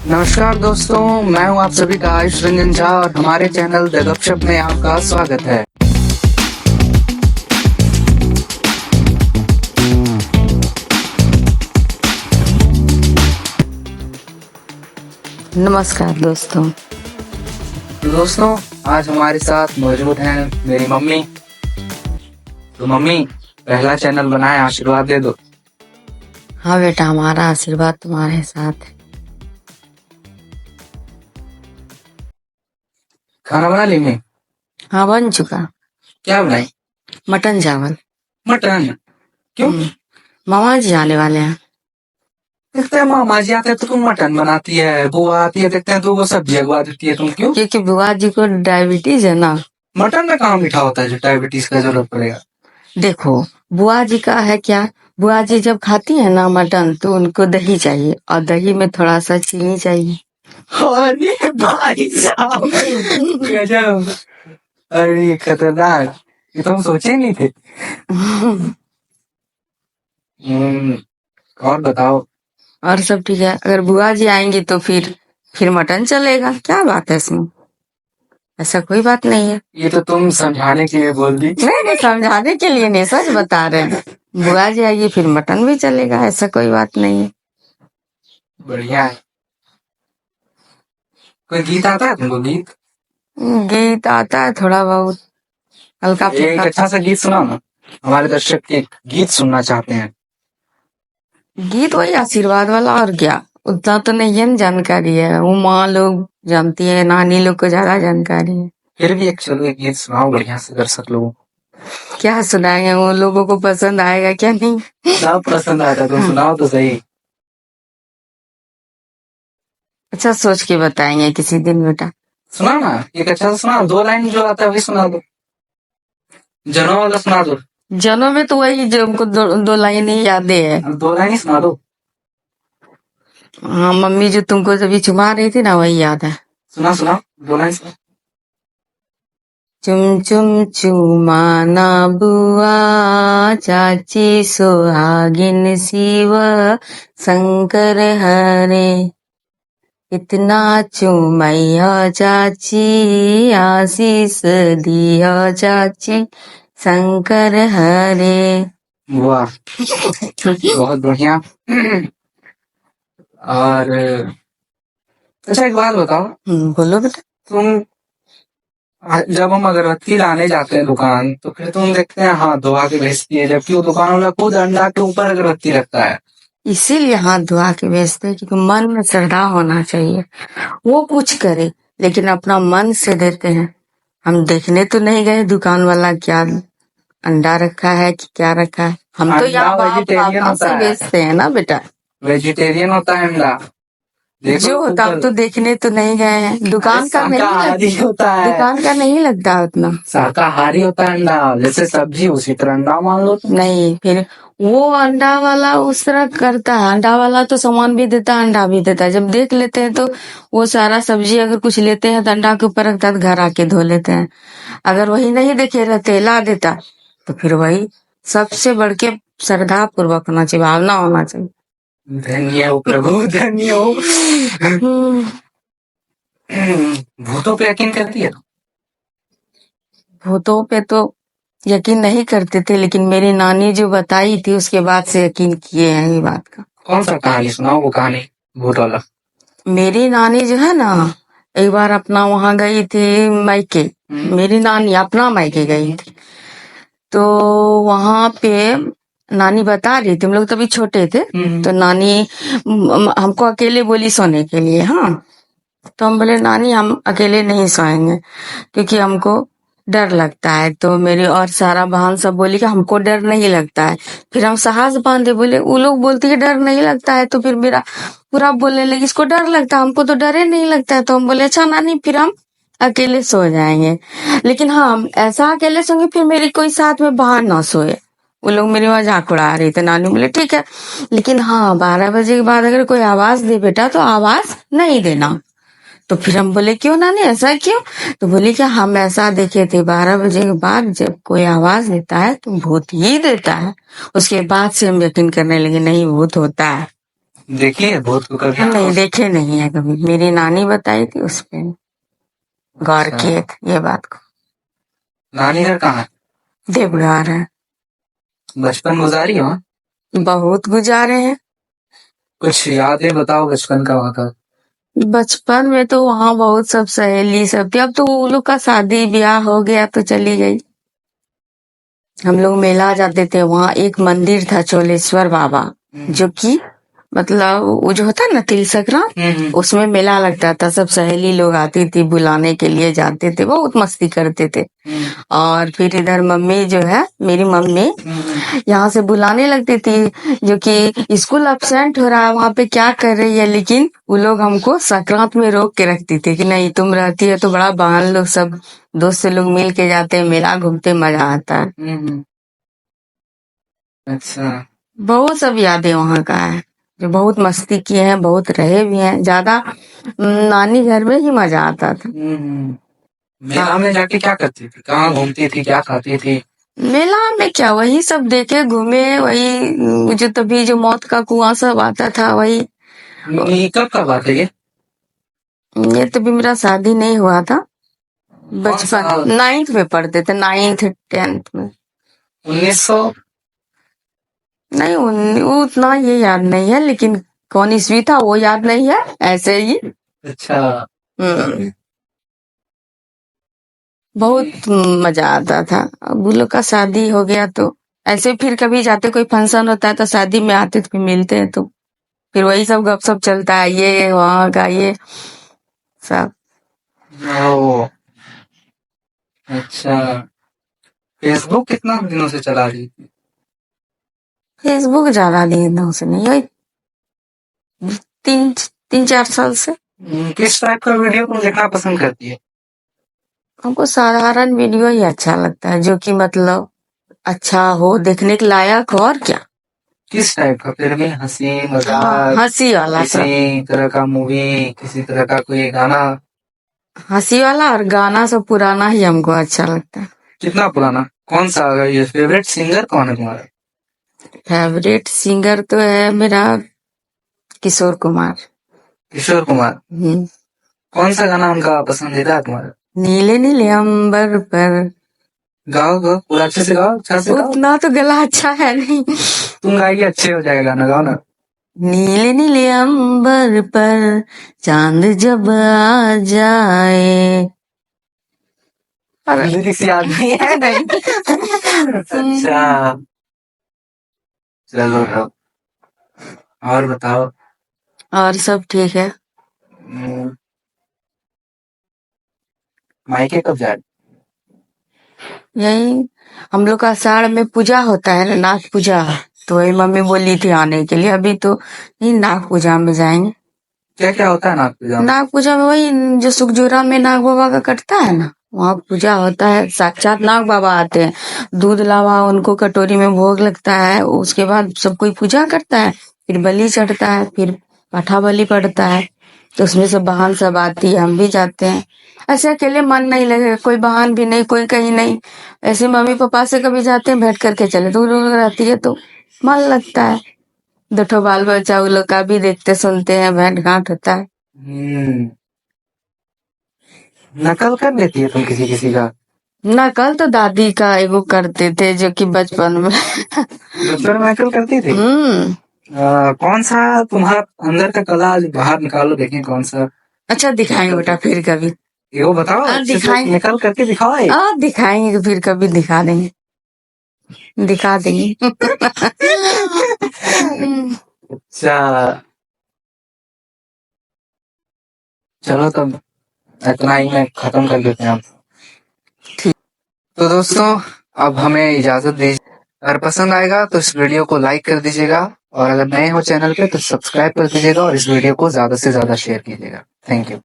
नमस्कार दोस्तों, मैं हूं आप सभी का आयुष रंजन झा और हमारे चैनल द गपशप में आपका स्वागत है। नमस्कार दोस्तों। दोस्तों, आज हमारे साथ मौजूद हैं मेरी मम्मी। तो मम्मी, पहला चैनल बनाए, आशीर्वाद दे दो। हाँ बेटा, हमारा आशीर्वाद तुम्हारे साथ है। खाना बना ली मैं? हाँ, बन चुका। क्या बनाई? मटन चावल। मटन? क्यों? मामा जी आने वाले हैं। देखते हैं मामा जी आते हैं तो तुम मटन बनाती है, बुआ आती है देखते हैं तो वो सब्जी अगवा देती है, तुम क्यों? क्योंकि बुआ जी को डायबिटीज है ना। मटन में कहाँ मीठा होता है जो डायबिटीज का जरूरत पड़ेगा? देखो, बुआ जी का है क्या, बुआ जी जब खाती है ना मटन तो उनको दही चाहिए और दही में थोड़ा सा चीनी चाहिए। अरे भाई साहब, गजब! अरे खतरनाक, ये तो हम सोचे नहीं थे। और बताओ। और सब ठीक है। अगर बुआ जी आएंगी तो फिर मटन चलेगा। क्या बात है इसमें? ऐसा कोई बात नहीं है। ये तो तुम समझाने के लिए बोल दी। नहीं, समझाने के लिए नहीं, सच बता रहे हैं। बुआ जाएगी फिर मटन भी चलेगा, ऐसा कोई बात नहीं है। बढ़िया है। कोई गीत आता है तुमको? गीत आता है थोड़ा बहुत, हल्का एक फुल्का। अच्छा सा गीत सुनाओ ना, हमारे दर्शक एक गीत सुनना चाहते हैं। गीत वही आशीर्वाद वाला, और क्या। उतना तो नहीं है ना जानकारी है, वो माँ लोग जानती है, नानी लोग को ज्यादा जानकारी है। फिर भी एक गीत सुनाओ बढ़िया से दर्शक लोगों को। क्या सुनाएंगे, वो लोगों को पसंद आएगा क्या नहीं? सब पसंद आता है, तुम सुनाओ तो सही। अच्छा, सोच के बताएंगे किसी दिन बेटा। सुनाओ ना, एक अच्छा सा सुनाओ, 2 लाइन जो आता है वही सुना दो। जनों वाला सुना दो। जनों में तो वही जो हमको दो लाइन ही यादें है। 2 लाइन ही सुना दो। हाँ, मम्मी जो तुमको जब चुमा रही थी ना, वही याद है। सुना 2 लाइन सुना। चुम चुम चुमाना बुआ, चाची सुहागिन शिव शंकर हरे। इतना चुमैया चाची, आशीष दिया चाची शंकर हरे। वाह, बहुत बढ़िया। और अच्छा एक बात बताओ। बोलो बेटा। तुम जब हम अगरबत्ती लाने जाते हैं दुकान तो फिर तुम देखते हैं हाथ धोआ के भेजती है, जबकि वो दुकान वाला खुद अंडा के ऊपर अगरबत्ती रखता है। इसीलिए हाथ धोआ के भेजते हैं, क्योंकि मन में श्रद्धा होना चाहिए। वो कुछ करे लेकिन अपना मन से देते हैं। हम देखने तो नहीं गए दुकान वाला क्या अंडा रखा है कि क्या रखा है। हम तो यहाँ वेजिटेरियन होता से है। बेचते हैं ना बेटा। वेजिटेरियन होता है अंडा। जो होता हम तो देखने तो नहीं गए हैं। दुकान का नहीं शाकाहारी होता है। दुकान का नहीं लगता उतना। शाकाहारी होता है अंडा, जैसे सब्जी उसी तरह अंडा मान लो। नहीं, फिर वो अंडा वाला उस तरह करता है। अंडा वाला तो सामान भी देता है, अंडा भी देता है। जब देख लेते हैं तो वो सारा सब्जी अगर कुछ लेते हैं तो अंडा के ऊपर रखता है, घर आके धो लेते हैं। अगर वही नहीं देखे रहते, ला देता, तो फिर वही सबसे बढ़ के श्रद्धा पूर्वक होना चाहिए, भावना होना चाहिए। धन्य हो प्रभु, धन्य हो। भूतों पे यकीन करती है? भूतों पे तो यकीन नहीं करते थे, लेकिन मेरी नानी जो बताई थी उसके बाद से यकीन किए हैं ये बात का। कौन सा कहानी सुनाओ, वो कहानी भूत वाला। मेरी नानी जो है ना, एक बार अपना वहां गई थी मायके। मेरी नानी अपना मायके गई थी, तो वहां पे नानी बता रही थी, हम लोग तभी छोटे थे। तो नानी हमको अकेले बोली सोने के लिए। हाँ, तो हम बोले नानी हम अकेले नहीं सोएंगे क्योंकि हमको डर लगता है। तो मेरी और सारा बहन सब बोली कि हमको डर नहीं लगता है। फिर हम साहस बांधे बोले, वो लोग बोलती है डर नहीं लगता है, तो फिर मेरा पूरा बोलने लगी इसको डर लगता है, हमको तो डरे नहीं लगता है। तो हम बोले अच्छा नानी फिर हम अकेले सो जाएंगे, लेकिन हाँ ऐसा अकेले सोएंगे फिर मेरी कोई साथ में बाहर ना सोए। वो लोग मेरी मजाक उड़ा रही थे। नानी बोले ठीक है, लेकिन हाँ 12 बजे के बाद अगर कोई आवाज दे बेटा तो आवाज नहीं देना। तो फिर हम बोले क्यों नानी, ऐसा क्यों? तो बोली कि हम ऐसा देखे थे 12 बजे के बाद जब कोई आवाज देता है तो भूत ही देता है। उसके बाद से हम यकीन करने लगे नहीं भूत होता है। देखिए भूत को कभी नहीं आप? देखे नहीं है कभी, मेरी नानी बताई थी उस पे गौर अच्छा, किए थे ये बात को। नानी घर कहाँ है? देवघर है। बचपन गुजारी हो? बहुत गुजारे हैं। कुछ यादें बताओ बचपन का वहाँ का। बचपन में तो वहाँ बहुत सब सहेली सब थी, अब तो वो लोग का शादी ब्याह हो गया तो चली गई। हम लोग मेला जाते थे, वहाँ एक मंदिर था चोलेश्वर बाबा, जो कि मतलब वो जो होता है ना तिल संक्रांत, उसमें मेला लगता था, सब सहेली लोग आती थी बुलाने के लिए, जाते थे, बहुत मस्ती करते थे। और फिर इधर मम्मी जो है, मेरी मम्मी यहाँ से बुलाने लगती थी, जो कि स्कूल एब्सेंट हो रहा है, वहाँ पे क्या कर रही है, लेकिन वो लोग हमको संक्रांत में रोक के रखती थी कि नहीं तुम रहती है तो बड़ा बहन लोग सब दोस्त लोग मिल के जाते हैं, मेला घूमते मजा आता है। अच्छा। बहुत सब यादें वहाँ का है, जो बहुत मस्ती किए हैं, बहुत रहे भी हैं, ज्यादा नानी घर में ही मजा आता था। मेला में जाके क्या करती थी, कहाँ घूमती थी, क्या खाती थी? मेला में क्या, वही सब देखे घूमे, वही जो तभी जो मौत का कुआं सब आता था वही। ये कब का बात है ये? ये तभी मेरा शादी नहीं हुआ था, कौन सा? बचपन 9th में पढ़ते थे, 9th 10th में। 1900? नहीं वो उतना ये याद नहीं है, लेकिन कौन ईस्वी था वो याद नहीं है, ऐसे ही। अच्छा। बहुत मजा आता था। अब वो लोग का शादी हो गया तो ऐसे फिर कभी जाते, कोई फंक्शन होता है तो शादी में आते तो फिर मिलते हैं, तो फिर वही सब गपशप चलता है, ये वहाँ का ये सब। ओ, अच्छा। फेसबुक कितना दिनों से चला रही थी? फेसबुक ज्यादा दिनों से नहीं, वही 3-4 साल से। किस टाइप का वीडियो तुम देखना पसंद करती है? हमको साधारण वीडियो ही अच्छा लगता है, जो कि मतलब अच्छा हो, देखने के लायक हो, और क्या। किस टाइप का? फिल्मी, हंसी हाँ, मजाक, हंसी वाला सब, किसी तरह का मूवी, किसी तरह का कोई गाना? हंसी वाला और गाना सब पुराना ही हमको अच्छा लगता है। कितना पुराना? कौन सा? ये फेवरेट सिंगर कौन है तुम्हारा? फेवरेट सिंगर तो है मेरा किशोर कुमार। किशोर कुमार। हम्म। कौन सा गाना उनका पसंदीदा है तुम्हारा? नीले नीले अंबर पर। गाओ गाओ, पूरा अच्छे से गाओ, अच्छा से गाओ। उतना तो गला अच्छा है नहीं। तुम गाइए, अच्छे हो जाएगा गाना, गाओ ना। नीले नीले अंबर पर चांद जब आ जाए। लिरिक्स याद नहीं है? नहीं। अच्छा, चलो अब और बताओ। और सब ठीक है। मायके कब जा रहे? यही हम लोग का आषाढ़ में पूजा होता है ना, नाग पूजा, तो वही मम्मी बोली थी आने के लिए, अभी तो नहीं, नाग पूजा में जाएंगे। क्या क्या होता है नाग पूजा में? नाग पूजा में वही जो सुखजोरा में नाग बाबा का कटता है ना, वहाँ पूजा होता है, साक्षात नाग बाबा आते हैं, दूध लावा उनको कटोरी में भोग लगता है, उसके बाद सब कोई पूजा करता है, फिर बलि चढ़ता है, फिर पाठा बलि पड़ता है, तो उसमें सब बहन सब आती है, हम भी जाते हैं। ऐसे अकेले मन नहीं लगेगा, कोई बहन भी नहीं, कोई कहीं नहीं, ऐसे मम्मी पापा से कभी जाते हैं भेंट करके चले, दूर दूर रहती है तो मन लगता है, दो ठो बाल बच्चा वो लोग का भी देखते सुनते हैं, भेंट घाट होता है। नकल कर लेती है तुम किसी किसी का? नकल तो दादी का एगो करते थे, जो कि बचपन में। बचपन में नकल करती थी? कौन सा तुम्हारा अंदर का कला आज बाहर निकालो, देखें कौन सा। अच्छा दिखाएंगे बेटा फिर कभी। वो बताओ, अच्छे से दिखाएंगे, निकल करके दिखाओ एक। दिखाएंगे फिर कभी, दिखा देंगे, दिखा देंगे। अच्छा, चलो तब इतना ही में खत्म कर देते हैं हम। ठीक। तो दोस्तों, अब हमें इजाजत दीजिए। अगर पसंद आएगा तो इस वीडियो को लाइक कर दीजिएगा, और अगर नए हो चैनल पे तो सब्सक्राइब कर दीजिएगा, और इस वीडियो को ज्यादा से ज्यादा शेयर कीजिएगा। Thank you.